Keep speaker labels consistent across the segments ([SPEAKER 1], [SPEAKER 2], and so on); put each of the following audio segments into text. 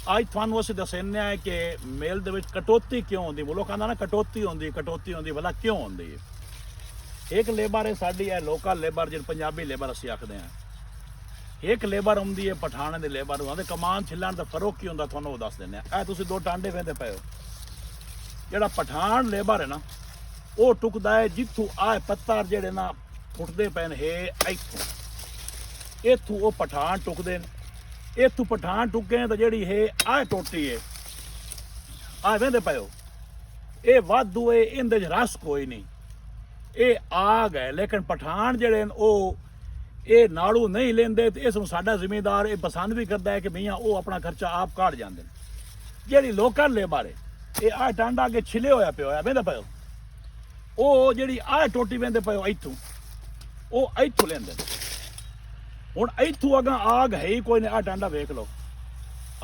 [SPEAKER 1] ਅੱਜ ਤੁਹਾਨੂੰ ਅਸੀਂ ਦੱਸਣੇ ਆ ਕਿ ਮੇਲ ਦੇ ਵਿੱਚ ਕਟੌਤੀ ਕਿਉਂ ਹੁੰਦੀ। ਬੋਲੋ ਕਹਿੰਦਾ ਨਾ ਕਟੌਤੀ ਹੁੰਦੀ ਭਲਾ ਕਿਉਂ ਹੁੰਦੀ ਹੈ। ਇੱਕ ਲੇਬਰ ਹੈ ਸਾਡੀ ਹੈ ਲੋਕਲ ਲੇਬਰ, ਜਿਹੜੀ ਪੰਜਾਬੀ ਲੇਬਰ ਅਸੀਂ ਆਖਦੇ ਹਾਂ। ਇੱਕ ਲੇਬਰ ਹੁੰਦੀ ਹੈ ਪਠਾਣੇ ਦੀ ਲੇਬਰ, ਉਹਦੇ ਕਮਾਨ ਛਿੱਲਣ ਦਾ ਫਰਕ ਕੀ ਹੁੰਦਾ ਤੁਹਾਨੂੰ ਉਹ ਦੱਸ ਦਿੰਦੇ ਆ। ਇਹ ਤੁਸੀਂ ਦੋ ਟਾਂਡੇ ਵੇਂਦੇ ਪਏ ਹੋ। ਜਿਹੜਾ ਪਠਾਨ ਲੇਬਰ ਹੈ ਨਾ ਉਹ ਟੁਕਦਾ ਹੈ ਜਿੱਥੋਂ ਆਹ ਪੱਤਰ ਜਿਹੜੇ ਨਾ ਫੁੱਟਦੇ ਪਏ ਨੇ ਇੱਥੋਂ ਉਹ ਪਠਾਨ ਟੁਕਦੇ ਨੇ। ਇੱਥੋਂ ਪਠਾਨ ਟੁਕੇ ਤਾਂ ਜਿਹੜੀ ਹੈ ਆਹ ਟੋਟੀ ਹੈ, ਆਹ ਵੇਂਦੇ ਪਏ ਹੋ, ਇਹ ਵਾਧੂ ਹੈ, ਇਹਦੇ 'ਚ ਰਸ ਕੋਈ ਨਹੀਂ, ਇਹ ਆਗ ਹੈ। ਲੇਕਿਨ ਪਠਾਨ ਜਿਹੜੇ ਨੇ ਉਹ ਇਹ ਨਾੜੂ ਨਹੀਂ ਲੈਂਦੇ ਤੇ ਇਸ ਨੂੰ ਸਾਡਾ ਜ਼ਿਮੀਂਦਾਰ ਇਹ ਪਸੰਦ ਵੀ ਕਰਦਾ ਹੈ ਕਿ ਮੀਆਂ ਉਹ ਆਪਣਾ ਖਰਚਾ ਆਪ ਕਾਢ ਜਾਂਦੇ ਨੇ। ਜਿਹੜੀ ਲੋਕਲ ਲੇਬਰ ਹੈ ਇਹ ਆਹ ਟਾਂਡਾ ਅੱਗੇ ਛਿਲੇ ਹੋਇਆ ਪਿਆ ਹੋਇਆ ਵੇਂਦੇ ਪਏ ਹੋ, ਉਹ ਜਿਹੜੀ ਆਹ ਟੋਟੀ ਵੇਂਦੇ ਪਏ ਹੋ ਇੱਥੋਂ, ਉਹ ਇੱਥੋਂ ਲੈਂਦੇ ਨੇ। ਹੁਣ ਇੱਥੋਂ ਅਗਾਂ ਆਗ ਹੈ ਹੀ ਕੋਈ ਨਹੀਂ। ਆਹ ਟਾਂਡਾ ਵੇਖ ਲਓ,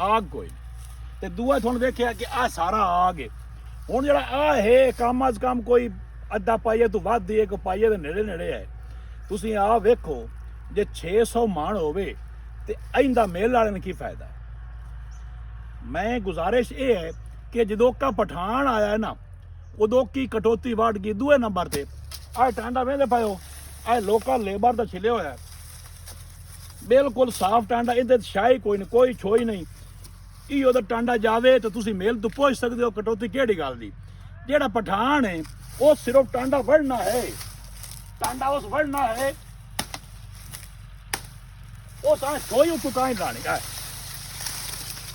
[SPEAKER 1] ਆਗ ਕੋਈ ਨਹੀਂ। ਤੇ ਦੂਆ ਤੁਹਾਨੂੰ ਵੇਖਿਆ ਕਿ ਆਹ ਸਾਰਾ ਆਗ ਹੈ। ਹੁਣ ਜਿਹੜਾ ਆਹ ਹੈ ਕਮ ਅਜ਼ ਕਮ ਕੋਈ ਅੱਧਾ ਪਾਈਏ ਤੋਂ ਵੱਧ ਦੀ ਇੱਕ ਪਾਈਏ ਦੇ ਨੇੜੇ ਨੇੜੇ ਹੈ। ਤੁਸੀਂ ਆਹ ਵੇਖੋ ਜੇ 600 ਮਾਣ ਹੋਵੇ ਤੇ ਇਹਦਾ ਮੇਲ ਵਾਲੇ ਨੂੰ ਕੀ ਫਾਇਦਾ। ਮੈਂ ਗੁਜ਼ਾਰਿਸ਼ ਇਹ ਹੈ ਕਿ ਜਦੋਂ ਕਾ ਪਠਾਨ ਆਇਆ ਹੈ ਨਾ ਉਦੋਂ ਕੀ ਕਟੌਤੀ ਵੱਧ ਗਈ। ਦੂਏ ਨੰਬਰ ਤੇ ਆਹ ਟਾਂਡਾ ਵੇਂਦੇ ਪਏ ਹੋ, ਆਹ ਲੋਕਲ ਲੇਬਰ ਦਾ ਛਿਲਿਆ ਹੋਇਆ ਬਿਲਕੁਲ ਸਾਫ਼ ਟਾਂਡਾ, ਇਹਦੇ ਸ਼ਾਹੀ ਕੋਈ ਨਹੀਂ, ਕੋਈ ਛੋਈ ਨਹੀਂ। ਇਹ ਉਹਦਾ ਟਾਂਡਾ ਜਾਵੇ ਤਾਂ ਤੁਸੀਂ ਮੇਲ ਤੋਂ ਪੁੱਛ ਸਕਦੇ ਹੋ ਕਟੌਤੀ ਕਿਹੜੀ ਗੱਲ ਦੀ। ਜਿਹੜਾ ਪਠਾਨ ਹੈ ਉਹ ਸਿਰਫ ਟਾਂਡਾ ਵੜਨਾ ਹੈ, ਟਾਂਡਾ ਉਸ ਵੜਨਾ ਹੈ, ਉਹ ਤਾਂ ਛੋਈ ਉੱਤੋਂ ਤਾਂ ਹੀ ਲਾਣੀ ਹੈ।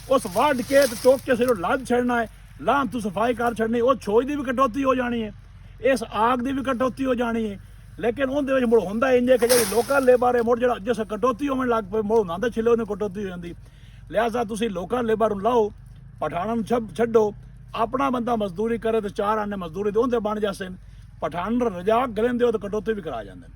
[SPEAKER 1] ਉਸ ਵੱਢ ਕੇ ਤੇ ਟੋਕ ਕੇ ਸਿਰਫ ਲੱਦ ਛੱਡਣਾ ਹੈ, ਲਾਮ ਤੋਂ ਸਫਾਈ ਕਰ ਛੱਡਣੀ। ਉਹ ਛੋਈ ਦੀ ਵੀ ਕਟੌਤੀ ਹੋ ਜਾਣੀ ਹੈ, ਇਸ ਆਗ ਦੀ ਵੀ ਕਟੌਤੀ ਹੋ ਜਾਣੀ ਹੈ। ਲੇਕਿਨ ਉਹਦੇ ਵਿੱਚ ਮੁੜ ਹੁੰਦਾ ਇੰਜ ਕਿ ਜਿਹੜੀ ਲੋਕਲ ਲੇਬਰ ਹੈ ਮੁੜ ਜਿਹੜਾ ਜਿਸ ਕਟੌਤੀ ਹੋਣ ਲੱਗ ਪਏ ਮੁੜ ਉਹਨਾਂ ਦੇ ਛਿਲੇ ਉਹਨੇ ਕਟੌਤੀ ਹੋ ਜਾਂਦੀ। ਲਿਹਾਜ਼ਾ ਤੁਸੀਂ ਲੋਕਲ ਲੇਬਰ ਨੂੰ ਲਾਓ, ਪਠਾਨਾਂ ਨੂੰ ਛੱਡੋ। ਆਪਣਾ ਬੰਦਾ ਮਜ਼ਦੂਰੀ ਕਰੇ ਤੇ 4 ਆਨੇ ਮਜ਼ਦੂਰੀ ਦੇ ਉਹਦੇ ਬਣ ਜਾਂਦੇ ਨੇ। ਪਠਾਨ ਰਜਾਕ ਗਲੇਂਦੇ ਹੋ ਤਾਂ ਕਟੌਤੀ ਵੀ ਕਰਾ ਜਾਂਦੇ ਨੇ।